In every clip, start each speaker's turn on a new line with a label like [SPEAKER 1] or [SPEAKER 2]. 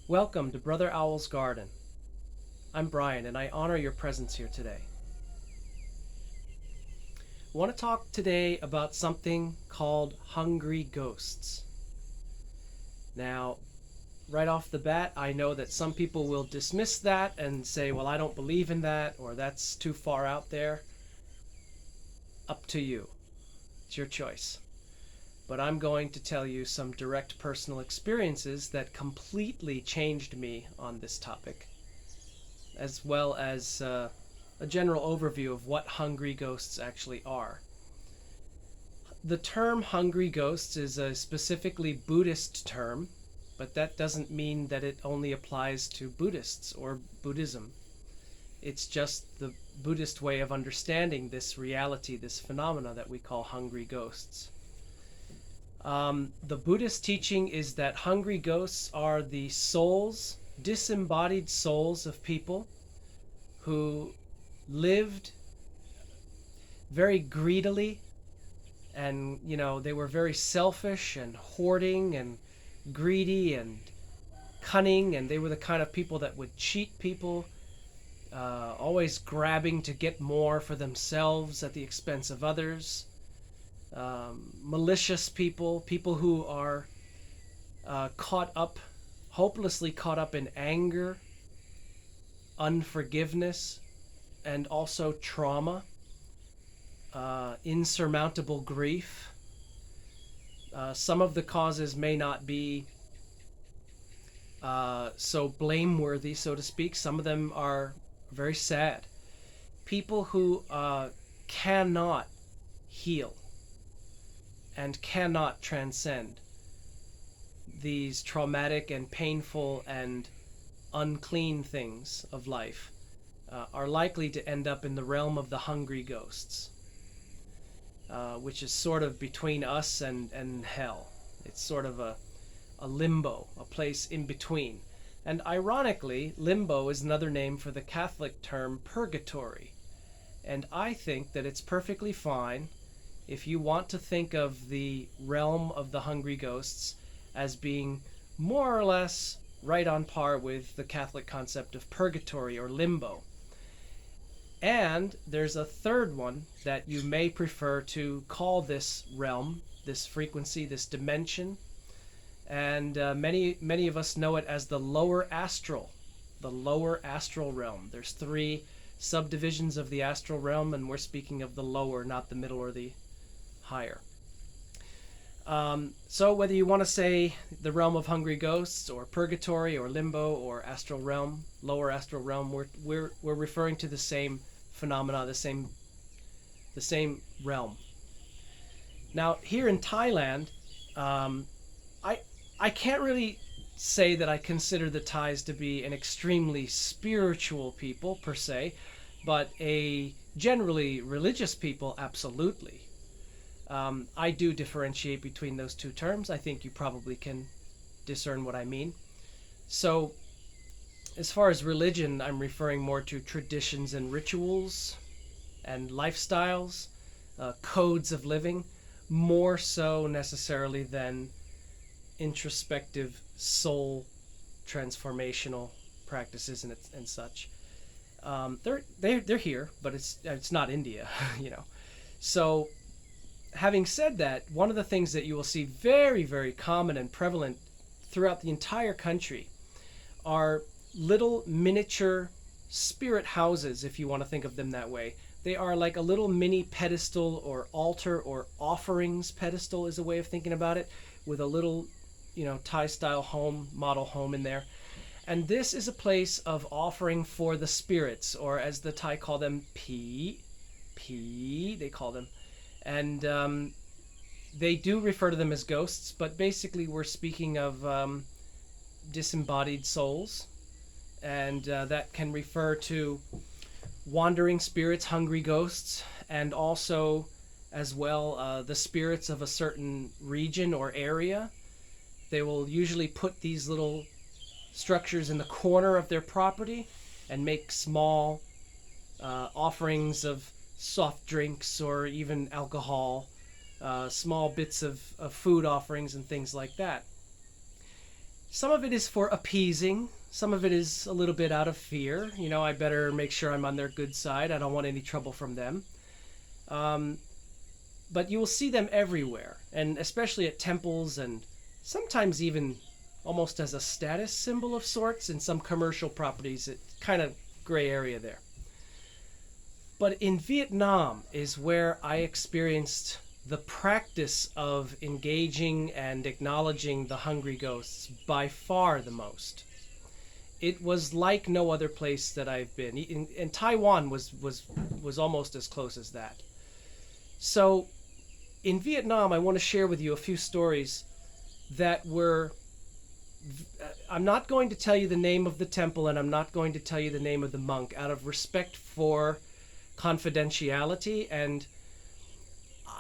[SPEAKER 1] Welcome to Brother Owl's Garden. I'm Brian, and I honor your presence here today. I want to talk today about something called hungry ghosts. Now, right off the bat, I know that some people will dismiss that and say, well, I don't believe in that, or that's too far out there. Up to you. It's your choice. But I'm going to tell you some direct personal experiences that completely changed me on this topic, as well as a general overview of what hungry ghosts actually are. The term hungry ghosts is a specifically Buddhist term, but that doesn't mean that it only applies to Buddhists or Buddhism. It's just the Buddhist way of understanding this reality, this phenomena that we call hungry ghosts. The Buddhist teaching is that hungry ghosts are the souls, disembodied souls of people who lived very greedily, and they were very selfish and hoarding and greedy and cunning, and they were the kind of people that would cheat people, always grabbing to get more for themselves at the expense of others. Malicious people who are hopelessly caught up in anger, unforgiveness, and also trauma, insurmountable grief. Some of the causes may not be so blameworthy, so to speak. Some of them are very sad. People who cannot heal and cannot transcend these traumatic and painful and unclean things of life are likely to end up in the realm of the hungry ghosts, which is sort of between us and hell. It's sort of a limbo, a place in between. And ironically, limbo is another name for the Catholic term purgatory. And I think that it's perfectly fine if you want to think of the realm of the hungry ghosts as being more or less right on par with the Catholic concept of purgatory or limbo. And there's a third one that you may prefer to call this realm, this frequency, this dimension. And many of us know it as the lower astral realm. There's 3 subdivisions of the astral realm, and we're speaking of the lower, not the middle or the higher. So whether you want to say the realm of hungry ghosts or purgatory or limbo or astral realm, lower astral realm, we're referring to the same phenomena, the same realm. Now here in Thailand, I can't really say that I consider the Thais to be an extremely spiritual people per se, but a generally religious people, absolutely. I do differentiate between those two terms. I think you probably can discern what I mean. So, as far as religion, I'm referring more to traditions and rituals and lifestyles, codes of living, more so necessarily than introspective soul transformational practices and such. They're here, but it's not India, So, having said that, one of the things that you will see very, very common and prevalent throughout the entire country are little miniature spirit houses, if you want to think of them that way. They are like a little mini pedestal or altar or offerings pedestal is a way of thinking about it, with a little, Thai-style model home in there. And this is a place of offering for the spirits, or as the Thai call them, they call them. And they do refer to them as ghosts, but basically we're speaking of disembodied souls, and that can refer to wandering spirits, hungry ghosts, and also as well the spirits of a certain region or area. They will usually put these little structures in the corner of their property and make small offerings of soft drinks or even alcohol, small bits of food offerings and things like that. Some of it is for appeasing. Some of it is a little bit out of fear. I better make sure I'm on their good side. I don't want any trouble from them. But you will see them everywhere, and especially at temples, and sometimes even almost as a status symbol of sorts in some commercial properties. It's kind of gray area there. But in Vietnam is where I experienced the practice of engaging and acknowledging the hungry ghosts by far the most. It was like no other place that I've been. And Taiwan was almost as close as that. So in Vietnam, I want to share with you a few stories that were... I'm not going to tell you the name of the temple, and I'm not going to tell you the name of the monk out of respect for confidentiality, and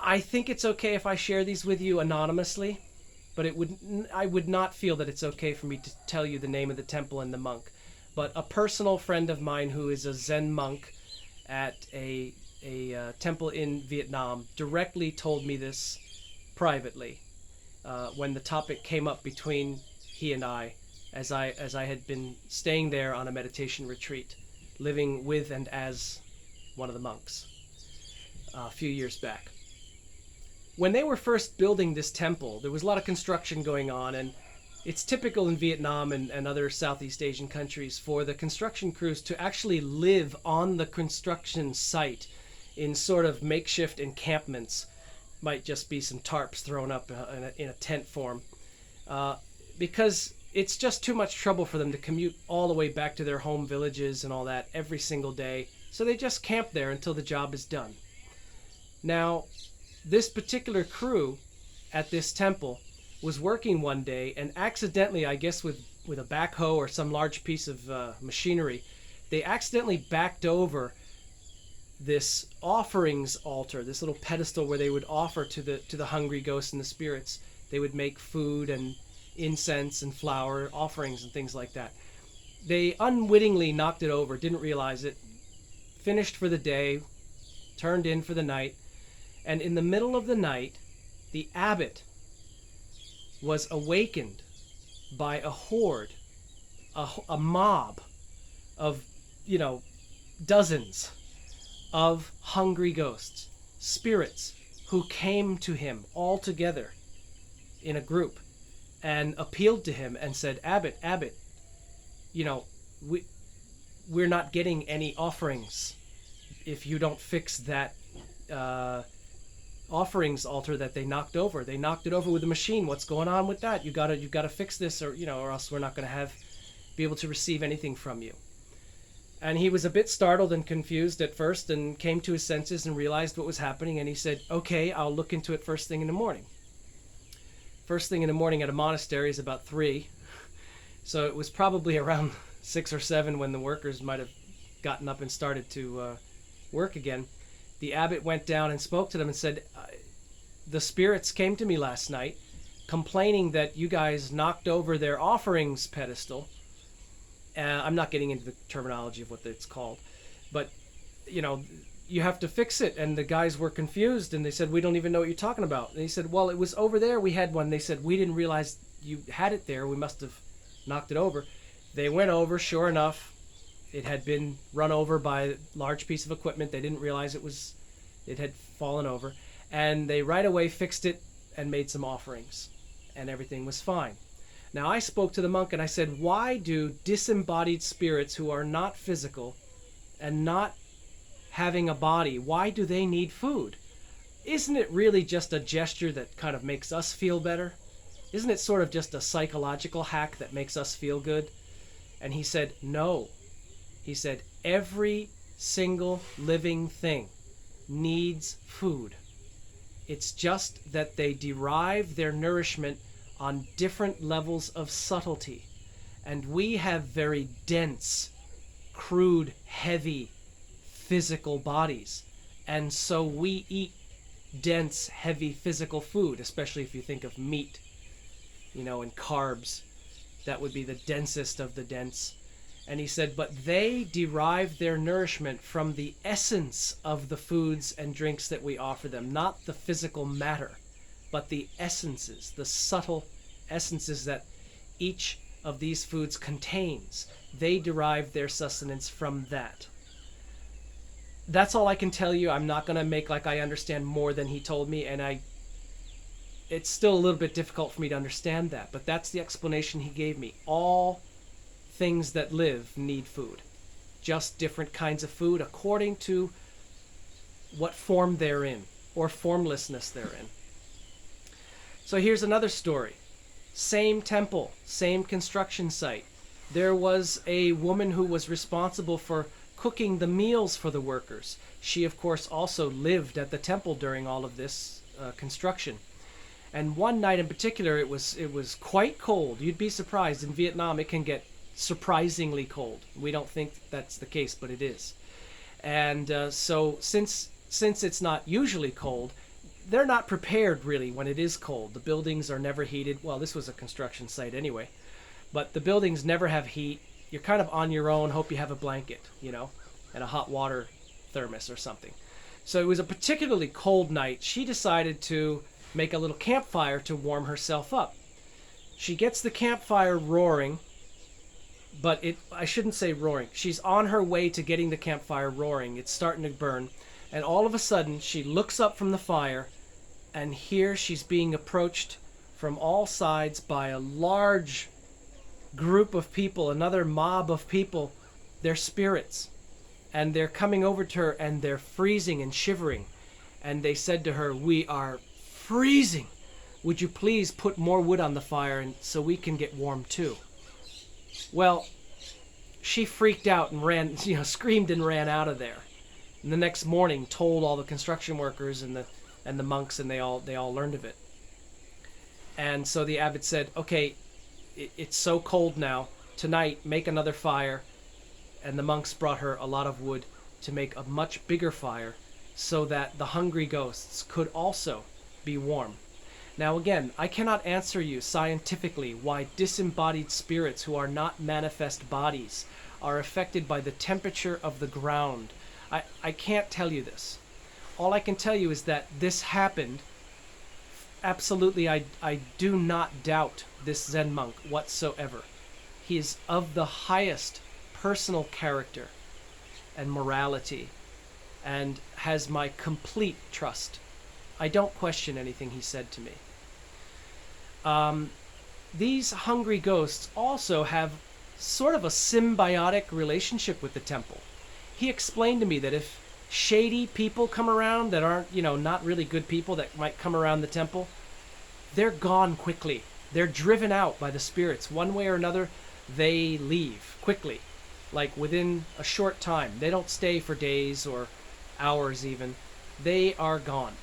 [SPEAKER 1] I think it's okay if I share these with you anonymously, but I would not feel that it's okay for me to tell you the name of the temple and the monk. But a personal friend of mine who is a Zen monk at a temple in Vietnam directly told me this privately when the topic came up between he and I, as I had been staying there on a meditation retreat, living with and as one of the monks a few years back. When they were first building this temple, there was a lot of construction going on, and it's typical in Vietnam and other Southeast Asian countries for the construction crews to actually live on the construction site in sort of makeshift encampments. Might just be some tarps thrown up in a tent form, because it's just too much trouble for them to commute all the way back to their home villages and all that every single day. So they just camp there until the job is done. Now, this particular crew at this temple was working one day, and accidentally, I guess with a backhoe or some large piece of machinery, they accidentally backed over this offerings altar, this little pedestal where they would offer to the hungry ghosts and the spirits. They would make food and incense and flower offerings and things like that. They unwittingly knocked it over, didn't realize it, finished for the day, turned in for the night, and in the middle of the night, the abbot was awakened by a horde, a mob of, dozens of hungry ghosts, spirits, who came to him all together in a group and appealed to him and said, Abbot, we're not getting any offerings if you don't fix that offerings altar that they knocked over. They knocked it over with a machine. What's going on with that? You gotta fix this, or else we're not gonna be able to receive anything from you. And he was a bit startled and confused at first, and came to his senses and realized what was happening. And he said, "Okay, I'll look into it first thing in the morning." First thing in the morning at a monastery is about 3, so it was probably around 6 or 7 when the workers might have gotten up and started to work again. The abbot went down and spoke to them and said, the spirits came to me last night complaining that you guys knocked over their offerings pedestal. I'm not getting into the terminology of what it's called, but you have to fix it. And the guys were confused, and they said, we don't even know what you're talking about. And he said, well, it was over there. We had one. They said, we didn't realize you had it there. We must have knocked it over. They went over. Sure enough, it had been run over by a large piece of equipment. They didn't realize it had fallen over. And they right away fixed it and made some offerings. And everything was fine. Now, I spoke to the monk and I said, why do disembodied spirits who are not physical and not having a body, why do they need food? Isn't it really just a gesture that kind of makes us feel better? Isn't it sort of just a psychological hack that makes us feel good? And he said, no. He said, every single living thing needs food. It's just that they derive their nourishment on different levels of subtlety. And we have very dense, crude, heavy, physical bodies. And so we eat dense, heavy physical food, especially if you think of meat, and carbs. That would be the densest of the dense. And he said, but they derive their nourishment from the essence of the foods and drinks that we offer them, not the physical matter, but the essences, the subtle essences that each of these foods contains. They derive their sustenance from that. That's all I can tell you. I'm not going to make like I understand more than he told me, and it's still a little bit difficult for me to understand that, but that's the explanation he gave me. All things that live need food. Just different kinds of food according to what form they're in, or formlessness they're in. So here's another story. Same temple, same construction site. There was a woman who was responsible for cooking the meals for the workers. She, of course, also lived at the temple during all of this construction. And one night in particular, it was quite cold. You'd be surprised. In Vietnam, it can get surprisingly cold. We don't think that's the case, but it is. And so since it's not usually cold, they're not prepared really when it is cold. The buildings are never heated. Well, this was a construction site anyway, but the buildings never have heat. You're kind of on your own. Hope you have a blanket, and a hot water thermos or something. So it was a particularly cold night. She decided to make a little campfire to warm herself up. She gets the campfire roaring, but I shouldn't say roaring. She's on her way to getting the campfire roaring. It's starting to burn. And all of a sudden, she looks up from the fire, and here she's being approached from all sides by a large group of people, another mob of people. They're spirits. And they're coming over to her, and they're freezing and shivering. And they said to her, "We are freezing. Would you please put more wood on the fire so we can get warm too?" Well, she freaked out and ran, screamed and ran out of there. And the next morning told all the construction workers and the monks, and they all learned of it. And so the abbot said, "Okay, it's so cold now. Tonight, make another fire." And the monks brought her a lot of wood to make a much bigger fire so that the hungry ghosts could also be warm. Now again, I cannot answer you scientifically why disembodied spirits who are not manifest bodies are affected by the temperature of the ground. I can't tell you this. All I can tell you is that this happened. Absolutely, I do not doubt this Zen monk whatsoever. He is of the highest personal character and morality and has my complete trust. I don't question anything he said to me. These hungry ghosts also have sort of a symbiotic relationship with the temple. He explained to me that if shady people come around that aren't, not really good people that might come around the temple, they're gone quickly. They're driven out by the spirits. One way or another, they leave quickly, like within a short time. They don't stay for days or hours even. They are gone.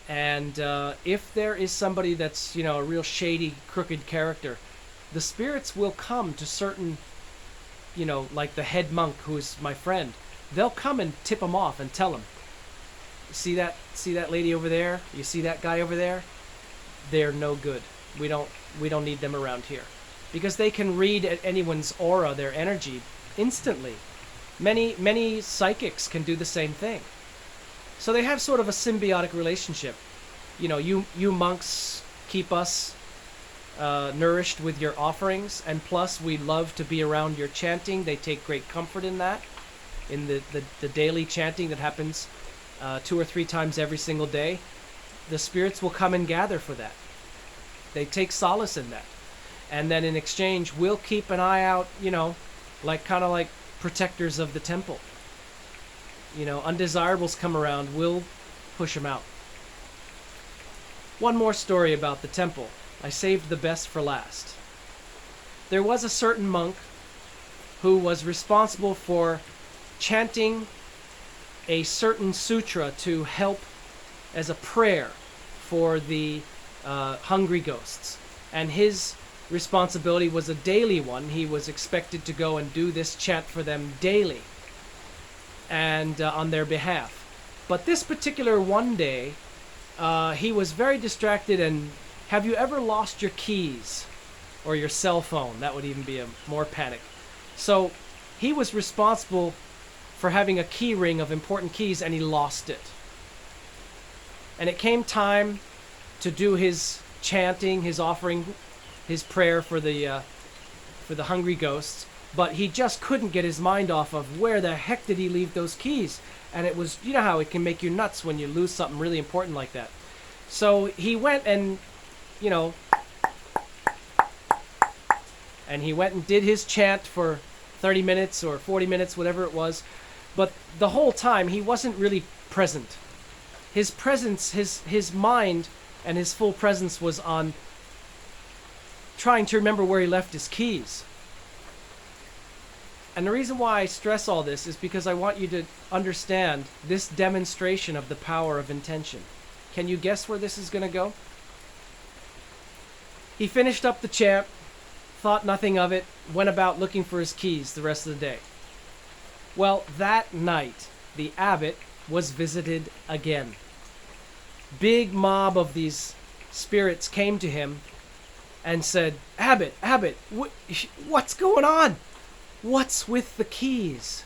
[SPEAKER 1] And if there is somebody that's, a real shady, crooked character, the spirits will come to certain, like the head monk who's my friend. They'll come and tip them off and tell them, see that lady over there? You see that guy over there? They're no good. We don't need them around here. Because they can read at anyone's aura, their energy, instantly. Many psychics can do the same thing. So they have sort of a symbiotic relationship. You monks keep us nourished with your offerings, and plus we love to be around your chanting. They take great comfort in that, in the daily chanting that happens 2 or 3 times every single day. The spirits will come and gather for that. They take solace in that. And then in exchange, we'll keep an eye out, kind of like protectors of the temple. Undesirables come around, we'll push them out. One more story about the temple. I saved the best for last. There was a certain monk who was responsible for chanting a certain sutra to help as a prayer for the hungry ghosts. And his responsibility was a daily one. He was expected to go and do this chant for them daily and on their behalf. But this particular one day, he was very distracted. And have you ever lost your keys or your cell phone? That would even be a more panic. So he was responsible for having a key ring of important keys, and he lost it. And it came time to do his chanting, his offering, his prayer for the hungry ghosts, but he just couldn't get his mind off of where the heck did he leave those keys. And it was, you know how it can make you nuts when you lose something really important like that. So he went and, you know, and he went and did his chant for 30 minutes or 40 minutes, whatever it was. But the whole time, he wasn't really present. His presence, his mind and his full presence was on trying to remember where he left his keys. And the reason why I stress all this is because I want you to understand this demonstration of the power of intention. Can you guess where this is going to go? He finished up the chant, thought nothing of it, went about looking for his keys the rest of the day. Well, that night, the abbot was visited again. Big mob of these spirits came to him and said, Abbot, what's going on? What's with the keys?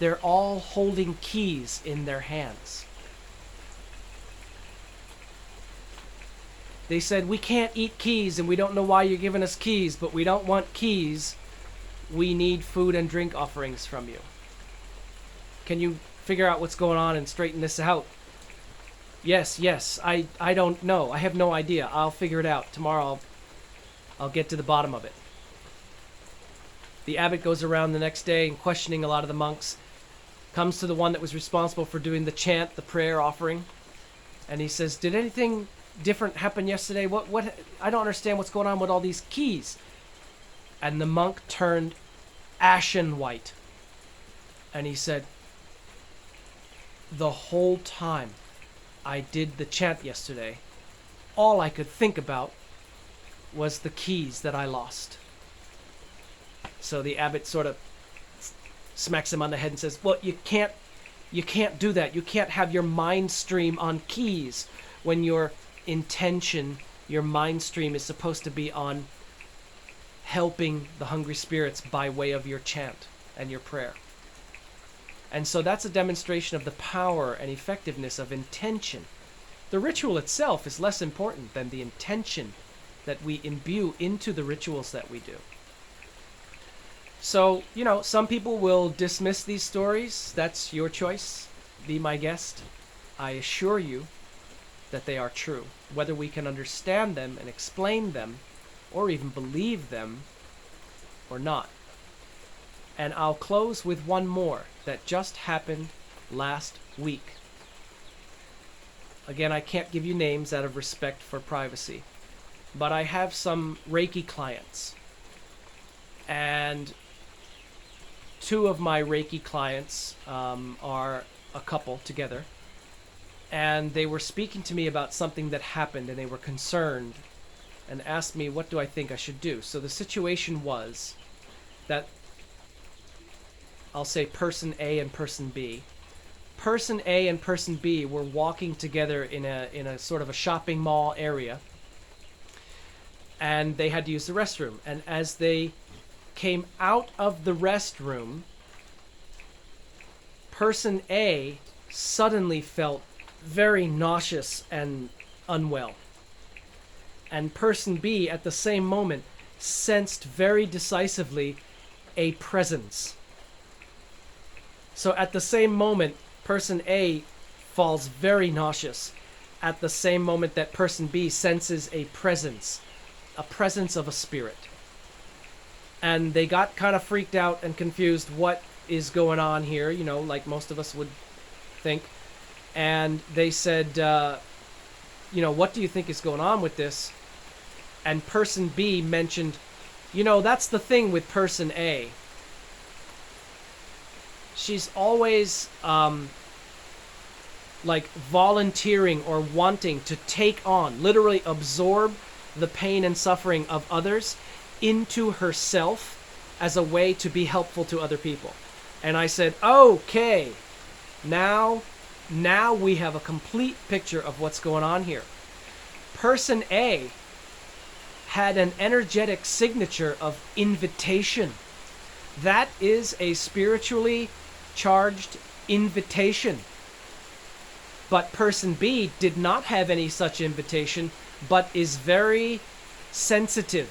[SPEAKER 1] They're all holding keys in their hands. They said, we can't eat keys and we don't know why you're giving us keys, but we don't want keys. We need food and drink offerings from you. Can you figure out what's going on and straighten this out? Yes, I don't know. I have no idea. I'll figure it out. Tomorrow I'll get to the bottom of it. The abbot goes around the next day and questioning a lot of the monks. Comes to the one that was responsible for doing the chant, the prayer offering. And he says, did anything different happen yesterday? What? I don't understand what's going on with all these keys. And the monk turned ashen white. And he said, the whole time I did the chant yesterday, all I could think about was the keys that I lost. So the abbot sort of smacks him on the head and says, well, you can't do that. You can't have your mind stream on keys when your intention, your mind stream is supposed to be on helping the hungry spirits by way of your chant and your prayer. And so that's a demonstration of the power and effectiveness of intention. The ritual itself is less important than the intention that we imbue into the rituals that we do. So, you know, some people will dismiss these stories. That's your choice. Be my guest. I assure you that they are true. Whether we can understand them and explain them, or even believe them, or not. And I'll close with one more that just happened last week. Again, I can't give you names out of respect for privacy, but I have some Reiki clients. And two of my Reiki clients are a couple together. And they were speaking to me about something that happened, and they were concerned and asked me, what do I think I should do? So the situation was that, I'll say person A and person B. Person A and person B were walking together in a sort of a shopping mall area, and they had to use the restroom. And as they came out of the restroom, person A suddenly felt very nauseous and unwell. And person B, at the same moment, sensed very decisively a presence. So at the same moment, person A falls very nauseous. At the same moment that person B senses a presence of a spirit. And they got kind of freaked out and confused. What is going on here? You know, like most of us would think. And they said, you know, what do you think is going on with this? And person B mentioned, you know, that's the thing with person A. She's always like volunteering or wanting to take on, literally absorb the pain and suffering of others into herself as a way to be helpful to other people. And I said, okay, now we have a complete picture of what's going on here. Person A had an energetic signature of invitation. That is a spiritually charged invitation. But person B did not have any such invitation, but is very sensitive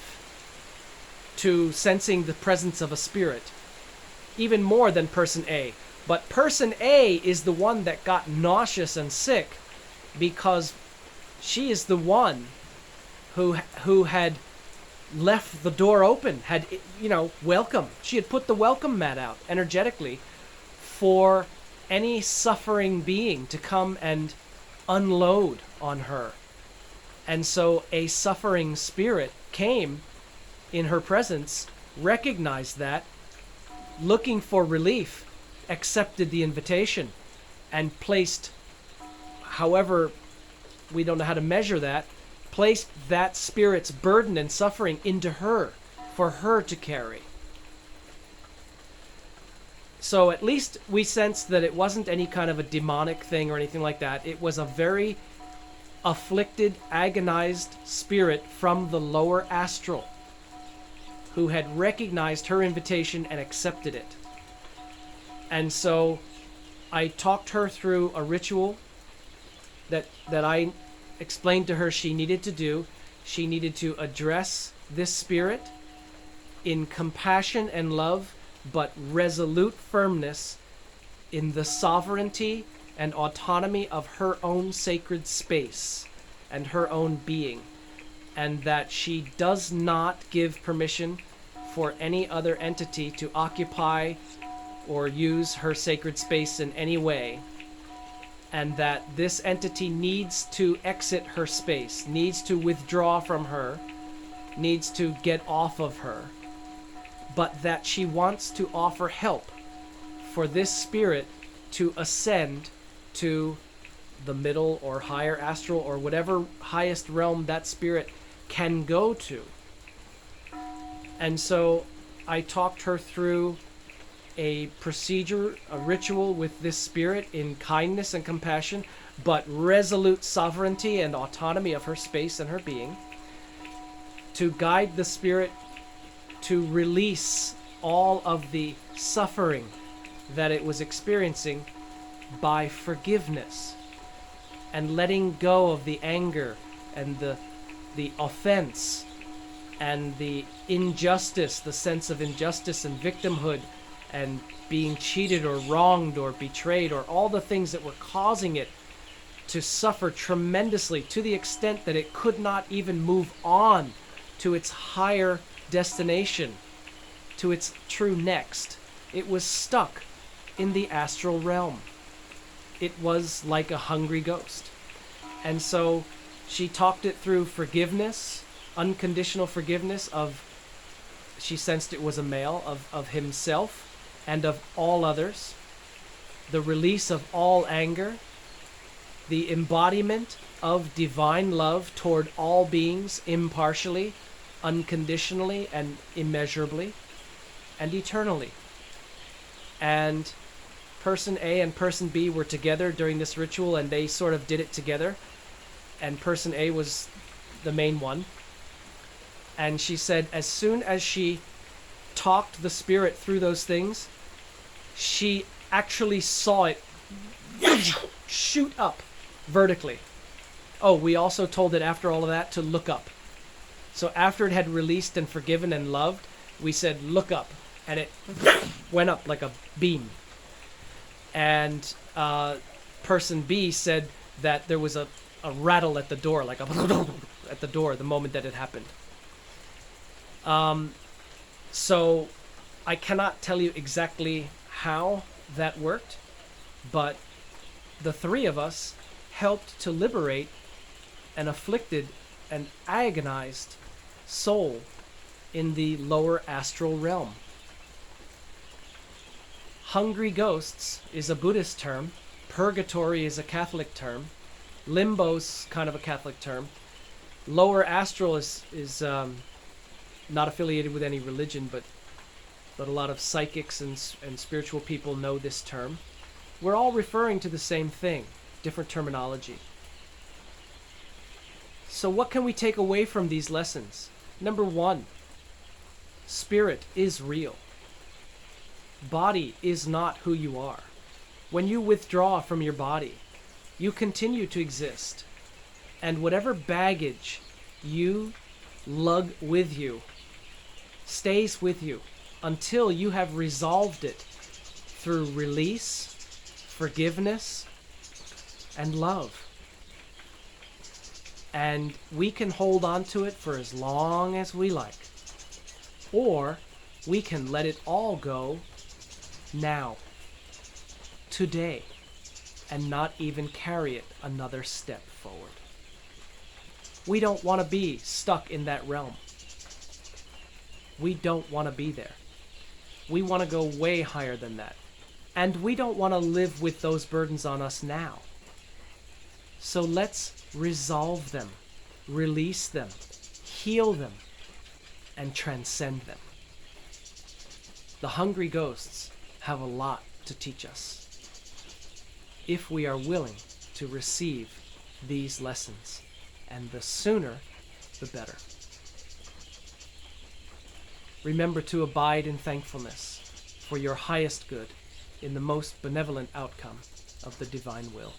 [SPEAKER 1] to sensing the presence of a spirit, even more than person A. But person A is the one that got nauseous and sick because she is the one who had left the door open, had, welcome. She had put the welcome mat out energetically for any suffering being to come and unload on her. And so a suffering spirit came in her presence, recognized that, looking for relief, accepted the invitation, and placed, however, we don't know how to measure that, placed that spirit's burden and suffering into her, for her to carry. So at least we sensed that it wasn't any kind of a demonic thing or anything like that. It was a very afflicted, agonized spirit from the lower astral who had recognized her invitation and accepted it. And so I talked her through a ritual that I explained to her she needed to do. She needed to address this spirit in compassion and love, but resolute firmness in the sovereignty and autonomy of her own sacred space and her own being, and that she does not give permission for any other entity to occupy or use her sacred space in any way, and that this entity needs to exit her space, needs to withdraw from her, needs to get off of her, but that she wants to offer help for this spirit to ascend to the middle or higher astral or whatever highest realm that spirit can go to. And so I talked her through a procedure, a ritual with this spirit in kindness and compassion, but resolute sovereignty and autonomy of her space and her being, to guide the spirit to release all of the suffering that it was experiencing by forgiveness and letting go of the anger and the offense and the injustice, the sense of injustice and victimhood and being cheated or wronged or betrayed, or all the things that were causing it to suffer tremendously to the extent that it could not even move on to its higher destination, to its true next. It was stuck in the astral realm. It was like a hungry ghost. And so she talked it through forgiveness, unconditional forgiveness of, she sensed it was a male, of himself and of all others, the release of all anger, the embodiment of divine love toward all beings impartially, unconditionally, and immeasurably, and eternally. And person A and person B were together during this ritual, and they sort of did it together, and person A was the main one. And she said as soon as she talked the spirit through those things, she actually saw it shoot up vertically. Oh, we also told it after all of that to look up. So after it had released and forgiven and loved, we said, look up. And it went up like a beam. And person B said that there was a rattle at the door, like a at the door the moment that it happened. So I cannot tell you exactly how that worked, but the three of us helped to liberate an afflicted and agonized soul in the lower astral realm. Hungry ghosts is a Buddhist term. Purgatory is a Catholic term. Limbo's kind of a Catholic term. Lower astral is not affiliated with any religion, but a lot of psychics and spiritual people know this term. We're all referring to the same thing, different terminology. So what can we take away from these lessons? Number one, spirit is real. Body is not who you are. When you withdraw from your body, you continue to exist. And whatever baggage you lug with you, stays with you until you have resolved it through release, forgiveness, and love. And we can hold on to it for as long as we like. Or we can let it all go now, today, and not even carry it another step forward. We don't want to be stuck in that realm. We don't want to be there. We want to go way higher than that. And we don't want to live with those burdens on us now. So let's resolve them, release them, heal them, and transcend them. The hungry ghosts have a lot to teach us if we are willing to receive these lessons, and the sooner, the better. Remember to abide in thankfulness for your highest good in the most benevolent outcome of the divine will.